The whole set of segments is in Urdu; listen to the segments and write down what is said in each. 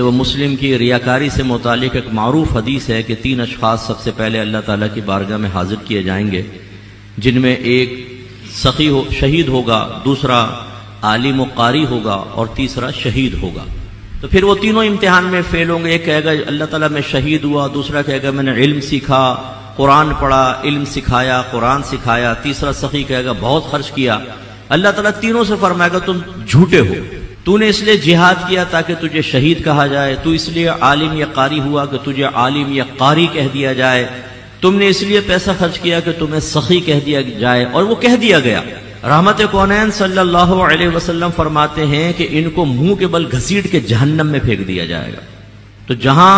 تو وہ مسلم کی ریاکاری سے متعلق ایک معروف حدیث ہے کہ 3 اشخاص سب سے پہلے اللہ تعالیٰ کی بارگاہ میں حاضر کیے جائیں گے، جن میں ایک سخی شہید ہوگا، دوسرا عالم و قاری ہوگا اور تیسرا شہید ہوگا۔ تو پھر وہ تینوں امتحان میں فیل ہوں گے۔ ایک کہے گا اللہ تعالیٰ میں شہید ہوا، دوسرا کہے گا میں نے علم سیکھا، قرآن پڑھا، علم سکھایا، قرآن سکھایا، تیسرا سخی کہے گا بہت خرچ کیا۔ اللہ تعالیٰ تینوں سے فرمائے گا تم جھوٹے ہو، تو نے اس لیے جہاد کیا تاکہ تجھے شہید کہا جائے، تو اس لیے عالم یا قاری ہوا کہ تجھے عالم یا قاری کہہ دیا جائے، تم نے اس لیے پیسہ خرچ کیا کہ تمہیں سخی کہہ دیا جائے، اور وہ کہہ دیا گیا۔ رحمت کونین صلی اللہ علیہ وسلم فرماتے ہیں کہ ان کو منہ کے بل گھسیٹ کے جہنم میں پھینک دیا جائے گا۔ تو جہاں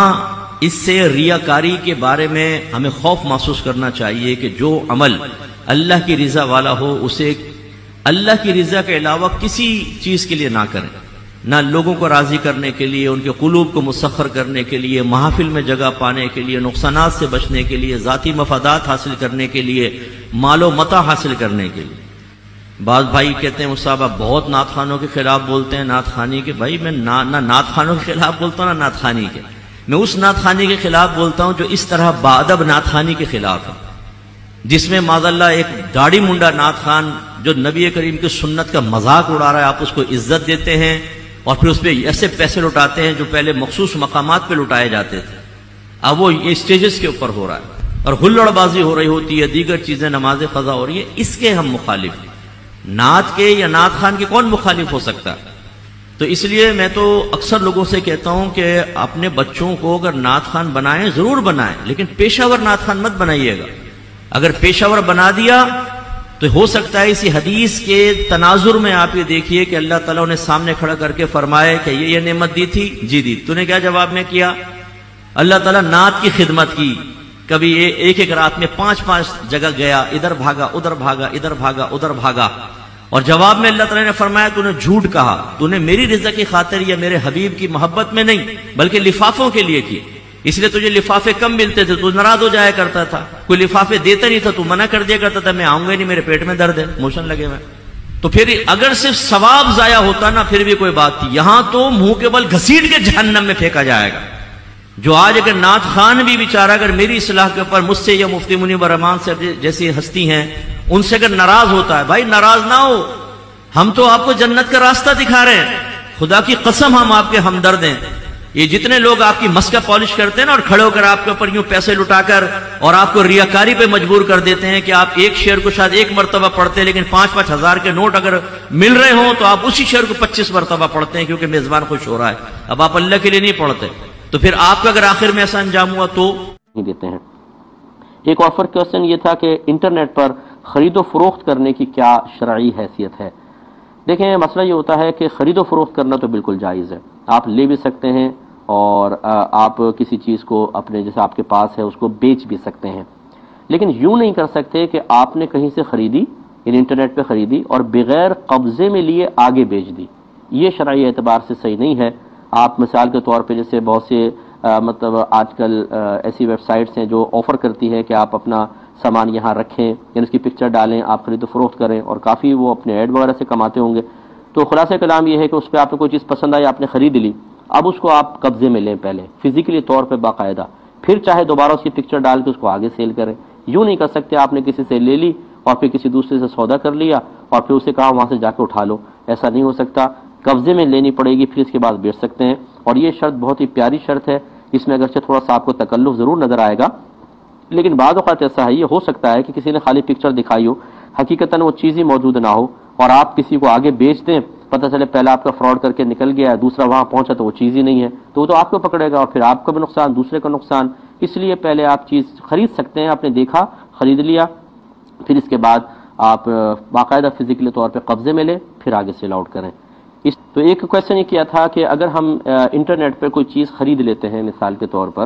اس سے ریاکاری کے بارے میں ہمیں خوف محسوس کرنا چاہیے کہ جو عمل اللہ کی رضا والا ہو اسے اللہ کی رضا کے علاوہ کسی چیز کے لیے نہ کریں، نہ لوگوں کو راضی کرنے کے لیے، ان کے قلوب کو مسخر کرنے کے لیے، محافل میں جگہ پانے کے لیے، نقصانات سے بچنے کے لیے، ذاتی مفادات حاصل کرنے کے لیے، مال و متاع حاصل کرنے کے لیے۔ بعض بھائی کہتے ہیں مصعب آپ بہت نعت خوانوں کے خلاف بولتے ہیں، نعت خوانی کے۔ بھائی میں نہ نعت خوانوں کے خلاف بولتا ہوں نہ نعت خوانی کے، میں اس نعت خوانی کے خلاف بولتا ہوں جو اس طرح باادب نعت خوانی کے خلاف ہے، جس میں معاذ اللہ ایک داڑھی منڈا نعت خوان جو نبی کریم کی سنت کا مذاق اڑا رہا ہے، آپ اس کو عزت دیتے ہیں اور پھر اس پہ ایسے پیسے لٹاتے ہیں جو پہلے مخصوص مقامات پہ لٹائے جاتے تھے، اب وہ یہ اسٹیجز کے اوپر ہو رہا ہے اور ہلڑ بازی ہو رہی ہوتی ہے، دیگر چیزیں نماز قضا ہو رہی ہیں، اس کے ہم مخالف ہیں۔ نعت کے یا نعت خوان کے کون مخالف ہو سکتا ہے؟ تو اس لیے میں تو اکثر لوگوں سے کہتا ہوں کہ اپنے بچوں کو اگر نعت خوان بنائیں ضرور بنائیں، لیکن پیشہ ور نعت خوان مت بنائیے گا۔ اگر پیشہ ور بنا دیا تو ہو سکتا ہے اسی حدیث کے تناظر میں آپ یہ دیکھیے کہ اللہ تعالیٰ نے سامنے کھڑا کر کے فرمائے کہ یہ نعمت دی تھی، جی دی، تو نے کیا جواب میں کیا؟ اللہ تعالیٰ نعت کی خدمت کی، کبھی ایک ایک رات میں 5 جگہ گیا، ادھر بھاگا ادھر بھاگا ادھر بھاگا ادھر بھاگا، اور جواب میں اللہ تعالیٰ نے فرمایا تو نے جھوٹ کہا، تو نے میری رضا کی خاطر یا میرے حبیب کی محبت میں نہیں بلکہ لفافوں کے لیے کی، اس لیے تجھے لفافے کم ملتے تھے تو ناراض ہو جایا کرتا تھا، کوئی لفافے دیتا نہیں تھا تو منع کر دیا کرتا تھا میں آؤں گا نہیں، میرے پیٹ میں درد ہے، موشن لگے ہوئے۔ تو پھر اگر صرف ثواب ضائع ہوتا نا پھر بھی کوئی بات تھی، یہاں تو منہ کے بل گھسیٹ کے جہنم میں پھینکا جائے گا۔ جو آج اگر نعت خوان بھی بیچارہ اگر میری اصلاح کے اوپر مجھ سے یا مفتی منیب الرحمان سے جیسی ہستی ہیں ان سے اگر ناراض ہوتا ہے، بھائی ناراض نہ ہو، ہم تو آپ کو جنت کا راستہ دکھا رہے ہیں، خدا کی قسم ہم آپ کے ہمدرد ہیں۔ یہ جتنے لوگ آپ کی مسکہ پالش کرتے ہیں نا اور کھڑے ہو کر آپ کے اوپر یوں پیسے لٹا کر اور آپ کو ریاکاری پہ مجبور کر دیتے ہیں کہ آپ ایک شعر کو شاید 1 مرتبہ پڑھتے ہیں لیکن 5-5 ہزار کے نوٹ اگر مل رہے ہوں تو آپ اسی شعر کو 25 مرتبہ پڑھتے ہیں کیونکہ میزبان خوش ہو رہا ہے، اب آپ اللہ کے لیے نہیں پڑھتے، تو پھر آپ کا اگر آخر میں ایسا انجام ہوا تو دیتے ہیں۔ ایک اور کوسچن یہ تھا کہ انٹرنیٹ پر خرید و فروخت کرنے کی کیا شرعی حیثیت ہے؟ دیکھیں مسئلہ یہ ہوتا ہے کہ خرید و فروخت کرنا تو بالکل جائز ہے، آپ لے بھی سکتے ہیں اور آپ کسی چیز کو اپنے جیسے آپ کے پاس ہے اس کو بیچ بھی سکتے ہیں، لیکن یوں نہیں کر سکتے کہ آپ نے کہیں سے خریدی یعنی انٹرنیٹ پہ خریدی اور بغیر قبضے میں لیے آگے بیچ دی، یہ شرعی اعتبار سے صحیح نہیں ہے۔ آپ مثال کے طور پہ جیسے بہت سے مطلب آج کل ایسی ویب سائٹس ہیں جو آفر کرتی ہے کہ آپ اپنا سامان یہاں رکھیں یعنی اس کی پکچر ڈالیں، آپ خرید و فروخت کریں اور کافی وہ اپنے ایڈ وغیرہ سے کماتے ہوں گے۔ تو خلاصہ کلام یہ ہے کہ اس پہ آپ کو کوئی چیز پسند آئی، آپ نے خرید لی، اب اس کو آپ قبضے میں لیں پہلے فزیکلی طور پہ باقاعدہ، پھر چاہے دوبارہ اس کی پکچر ڈال کے اس کو آگے سیل کریں۔ یوں نہیں کر سکتے آپ نے کسی سے لے لی اور پھر کسی دوسرے سے سودا کر لیا اور پھر اسے کہا وہاں سے جا کے اٹھا لو، ایسا نہیں ہو سکتا، قبضے میں لینی پڑے گی پھر اس کے بعد بیچ سکتے ہیں۔ اور یہ شرط بہت ہی پیاری شرط ہے، اس میں اگرچہ تھوڑا سا آپ کو تکلف ضرور نظر آئے گا، لیکن بعض اوقات ایسا ہے یہ ہو سکتا ہے کہ کسی نے خالی پکچر دکھائی ہو، حقیقتاً وہ چیز ہی موجود نہ ہو اور آپ کسی کو آگے بیچ دیں، پتہ چلے پہلا آپ کا فراڈ کر کے نکل گیا ہے، دوسرا وہاں پہنچا تو وہ چیز ہی نہیں ہے، تو وہ تو آپ کو پکڑے گا اور پھر آپ کا بھی نقصان، دوسرے کا نقصان۔ اس لیے پہلے آپ چیز خرید سکتے ہیں، آپ نے دیکھا خرید لیا، پھر اس کے بعد آپ باقاعدہ فزیکلی طور پہ قبضے میں لیں پھر آگے سیل آؤٹ کریں۔ تو ایک کویسچن یہ کیا تھا کہ اگر ہم انٹرنیٹ پہ کوئی چیز خرید لیتے ہیں مثال کے طور پر،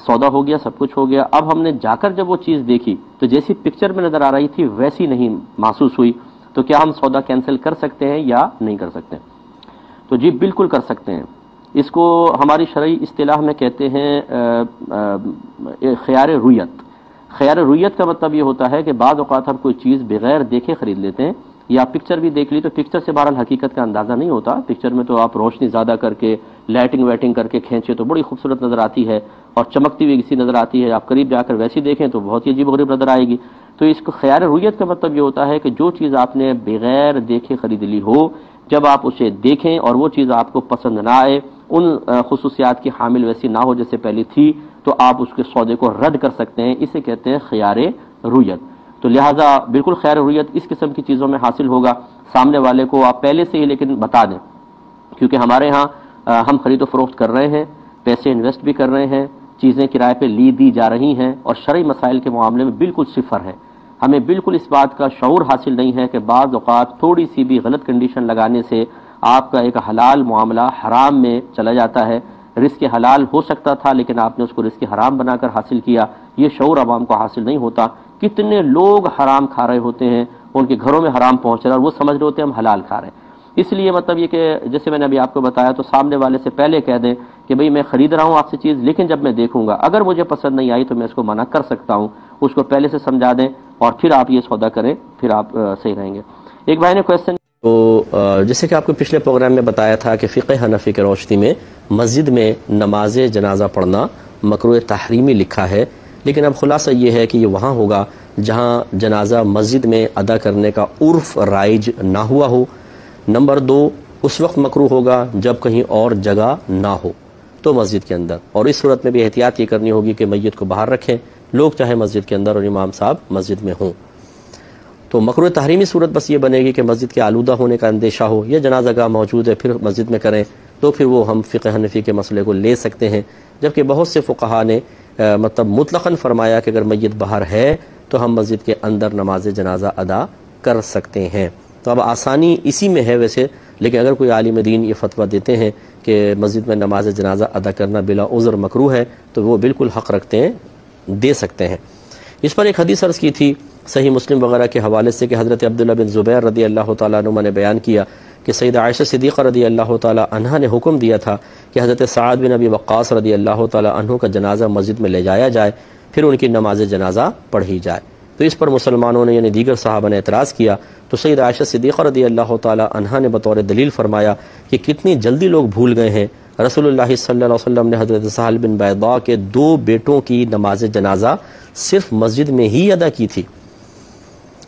سودا ہو گیا، سب کچھ ہو گیا، اب ہم نے جا کر جب وہ چیز دیکھی تو جیسی پکچر میں نظر آ رہی تھی ویسی نہیں محسوس ہوئی، تو کیا ہم سودا کینسل کر سکتے ہیں یا نہیں کر سکتے؟ تو جی بالکل کر سکتے ہیں، اس کو ہماری شرعی اصطلاح میں کہتے ہیں خیار رویت۔ خیار رویت کا مطلب یہ ہوتا ہے کہ بعض اوقات ہم کوئی چیز بغیر دیکھے خرید لیتے ہیں، یا پکچر بھی دیکھ لی تو پکچر سے بہرحال حقیقت کا اندازہ نہیں ہوتا. پکچر میں تو آپ روشنی زیادہ کر کے لائٹنگ ویٹنگ کر کے کھینچے تو بڑی خوبصورت نظر آتی ہے اور چمکتی ہوئی کسی نظر آتی ہے. آپ قریب جا کر ویسی دیکھیں تو بہت ہی عجیب و غریب نظر آئے گی. تو اس کو خیار رویت کا مطلب یہ ہوتا ہے کہ جو چیز آپ نے بغیر دیکھے خرید لی ہو، جب آپ اسے دیکھیں اور وہ چیز آپ کو پسند نہ آئے، ان خصوصیات کی حامل ویسی نہ ہو جیسے پہلی تھی، تو آپ اس کے سودے کو رد کر سکتے ہیں. اسے کہتے ہیں خیار رویت. تو لہٰذا بالکل خیار رویت اس قسم کی چیزوں میں حاصل ہوگا. سامنے والے کو آپ پہلے سے ہی لیکن بتا دیں، کیونکہ ہمارے ہاں ہم خرید و فروخت کر رہے ہیں، پیسے انویسٹ بھی کر رہے ہیں، چیزیں کرائے پہ لی دی جا رہی ہیں اور شرعی مسائل کے معاملے میں بالکل صفر ہے. ہمیں بالکل اس بات کا شعور حاصل نہیں ہے کہ بعض اوقات تھوڑی سی بھی غلط کنڈیشن لگانے سے آپ کا ایک حلال معاملہ حرام میں چلا جاتا ہے. رزق حلال ہو سکتا تھا لیکن آپ نے اس کو رزق حرام بنا کر حاصل کیا. یہ شعور عوام کو حاصل نہیں ہوتا. کتنے لوگ حرام کھا رہے ہوتے ہیں، ان کے گھروں میں حرام پہنچ رہا ہے اور وہ سمجھ رہے ہوتے ہیں ہم حلال کھا رہے ہیں. اس لیے مطلب یہ کہ جیسے میں نے ابھی آپ کو بتایا تو سامنے والے سے پہلے کہہ دیں کہ بھئی میں خرید رہا ہوں آپ سے چیز، لیکن جب میں دیکھوں گا اگر مجھے پسند نہیں آئی تو میں اس کو منع کر سکتا ہوں. اس کو پہلے سے سمجھا دیں اور پھر آپ یہ سودا کریں، پھر آپ صحیح رہیں گے. ایک بھائی نے کویسچن، تو جیسے کہ آپ کو پچھلے پروگرام میں بتایا تھا کہ فقہ حنفی کے روشنی میں مسجد میں نماز جنازہ پڑھنا مکروہ تحریمی لکھا ہے، لیکن اب خلاصہ یہ ہے کہ یہ وہاں ہوگا جہاں جنازہ مسجد میں ادا کرنے کا عرف رائج نہ ہوا ہو. نمبر 2، اس وقت مکروہ ہوگا جب کہیں اور جگہ نہ ہو تو مسجد کے اندر، اور اس صورت میں بھی احتیاط یہ کرنی ہوگی کہ میت کو باہر رکھیں، لوگ چاہے مسجد کے اندر اور امام صاحب مسجد میں ہوں. تو مکروہ تحریمی صورت بس یہ بنے گی کہ مسجد کے آلودہ ہونے کا اندیشہ ہو یا جنازہ گاہ موجود ہے پھر مسجد میں کریں، تو پھر وہ ہم فقہ حنفی کے مسئلے کو لے سکتے ہیں. جبکہ بہت سے فقہا نے مطلب مطلقاً فرمایا کہ اگر میت باہر ہے تو ہم مسجد کے اندر نماز جنازہ ادا کر سکتے ہیں. تو اب آسانی اسی میں ہے ویسے، لیکن اگر کوئی عالم دین یہ فتویٰ دیتے ہیں کہ مسجد میں نماز جنازہ ادا کرنا بلا عذر مکروہ ہے تو وہ بالکل حق رکھتے ہیں، دے سکتے ہیں. اس پر ایک حدیث عرض کی تھی صحیح مسلم وغیرہ کے حوالے سے کہ حضرت عبداللہ بن زبیر رضی اللہ تعالیٰ عنہ نے بیان کیا کہ سیدہ عائشہ صدیقہ رضی اللہ تعالیٰ عنہ نے حکم دیا تھا کہ حضرت سعد بن ابی وقاص رضی اللہ تعالیٰ عنہ کا جنازہ مسجد میں لے جایا جائے، پھر ان کی نماز جنازہ پڑھی جائے. تو اس پر مسلمانوں نے یعنی دیگر صحابہ نے اعتراض کیا. تو سیدہ عائشہ صدیقہ رضی اللہ تعالیٰ عنہ نے بطور دلیل فرمایا کہ کتنی جلدی لوگ بھول گئے ہیں، رسول اللہ صلی اللہ علیہ وسلم نے حضرت سہل بن بیضاء کے 2 بیٹوں کی نماز جنازہ صرف مسجد میں ہی ادا کی تھی.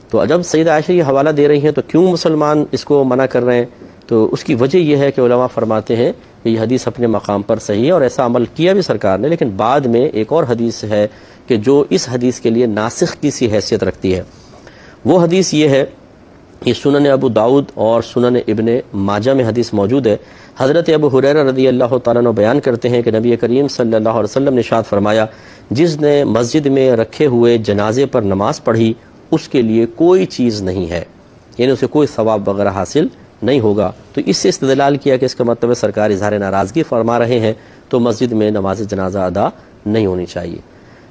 تو جب سیدہ عائشہ یہ حوالہ دے رہی ہیں تو کیوں مسلمان اس کو منع کر رہے ہیں؟ تو اس کی وجہ یہ ہے کہ علماء فرماتے ہیں کہ یہ حدیث اپنے مقام پر صحیح ہے اور ایسا عمل کیا بھی سرکار نے، لیکن بعد میں ایک اور حدیث ہے کہ جو اس حدیث کے لیے ناسخ کی سی حیثیت رکھتی ہے. وہ حدیث یہ ہے، یہ سنن ابو داؤد اور سنن ابن ماجہ میں حدیث موجود ہے. حضرت ابو ہریرہ رضی اللہ تعالیٰ عنہ بیان کرتے ہیں کہ نبی کریم صلی اللہ علیہ وسلم نے ارشاد فرمایا، جس نے مسجد میں رکھے ہوئے جنازے پر نماز پڑھی اس کے لیے کوئی چیز نہیں ہے، یعنی اسے کوئی ثواب وغیرہ حاصل نہیں ہوگا. تو اس سے استدلال کیا کہ اس کا مطلب ہے سرکار اظہار ناراضگی فرما رہے ہیں تو مسجد میں نماز جنازہ ادا نہیں ہونی چاہیے.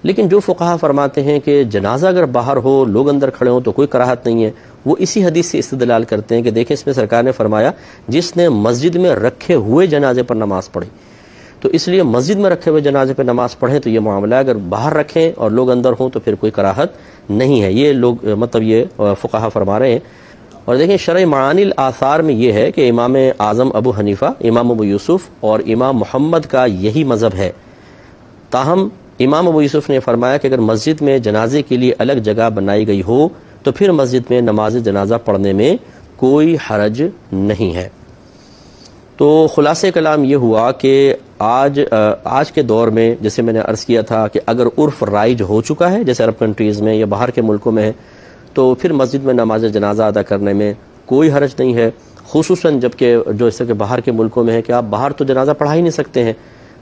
لیکن جو فقہا فرماتے ہیں کہ جنازہ اگر باہر ہو لوگ اندر کھڑے ہوں تو کوئی کراہت نہیں ہے، وہ اسی حدیث سے استدلال کرتے ہیں کہ دیکھیں اس میں سرکار نے فرمایا جس نے مسجد میں رکھے ہوئے جنازے پر نماز پڑھی، تو اس لیے مسجد میں رکھے ہوئے جنازے پر نماز پڑھیں تو یہ معاملہ اگر باہر رکھیں اور لوگ اندر ہوں تو پھر کوئی کراہت نہیں ہے. یہ لوگ مطلب یہ فقہا فرما رہے ہیں. اور دیکھیں شرح معانی الاثار میں یہ ہے کہ امام اعظم ابو حنیفہ، امام ابو یوسف اور امام محمد کا یہی مذہب ہے. تاہم امام ابو یوسف نے فرمایا کہ اگر مسجد میں جنازے کے لیے الگ جگہ بنائی گئی ہو تو پھر مسجد میں نماز جنازہ پڑھنے میں کوئی حرج نہیں ہے. تو خلاصہ کلام یہ ہوا کہ آج کے دور میں جیسے میں نے عرض کیا تھا کہ اگر عرف رائج ہو چکا ہے جیسے عرب کنٹریز میں یا باہر کے ملکوں میں ہے تو پھر مسجد میں نماز جنازہ ادا کرنے میں کوئی حرج نہیں ہے، خصوصاً جب کہ جو اس کہ باہر کے ملکوں میں ہے کہ آپ باہر تو جنازہ پڑھا ہی نہیں سکتے ہیں،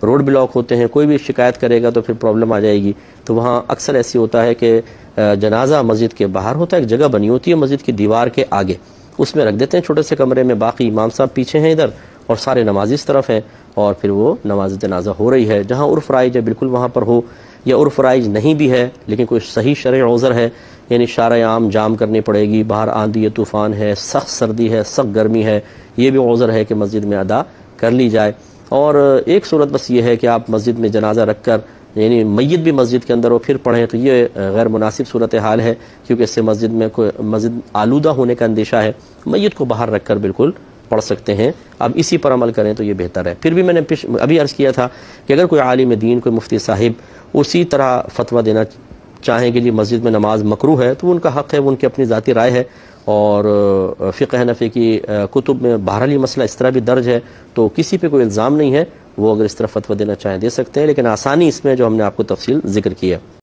روڈ بلاک ہوتے ہیں، کوئی بھی شکایت کرے گا تو پھر پرابلم آ جائے گی. تو وہاں اکثر ایسی ہوتا ہے کہ جنازہ مسجد کے باہر ہوتا ہے، ایک جگہ بنی ہوتی ہے مسجد کی دیوار کے آگے، اس میں رکھ دیتے ہیں چھوٹے سے کمرے میں، باقی امام صاحب پیچھے ہیں ادھر اور سارے نمازی اس طرف ہیں، اور پھر وہ نماز جنازہ ہو رہی ہے. جہاں عرف رائج ہے بالکل وہاں پر ہو، یا عرف رائج نہیں بھی ہے لیکن کوئی صحیح شرعی عذر ہے، یعنی شارع عام جام کرنی پڑے گی، باہر آندھی طوفان ہے، سخت سردی ہے، سخت گرمی ہے، یہ بھی عذر ہے کہ مسجد میں ادا کر لی جائے. اور ایک صورت بس یہ ہے کہ آپ مسجد میں جنازہ رکھ کر یعنی میت بھی مسجد کے اندر ہو پھر پڑھیں تو یہ غیر مناسب صورتحال ہے، کیونکہ اس سے مسجد میں مسجد آلودہ ہونے کا اندیشہ ہے۔ میت کو باہر رکھ کر بالکل پڑھ سکتے ہیں، اب اسی پر عمل کریں تو یہ بہتر ہے۔ پھر بھی میں نے ابھی عرض کیا تھا کہ اگر کوئی عالم دین، کوئی مفتی صاحب اسی طرح فتویٰ دینا چاہیں کہ جی مسجد میں نماز مکروہ ہے، تو ان کا حق ہے، وہ ان کی اپنی ذاتی رائے ہے، اور فقہ حنفی کی کتب میں بہرحال یہ مسئلہ اس طرح بھی درج ہے، تو کسی پہ کوئی الزام نہیں ہے، وہ اگر اس طرح فتویٰ دینا چاہیں دے سکتے ہیں، لیکن آسانی اس میں جو ہم نے آپ کو تفصیل ذکر کی ہے۔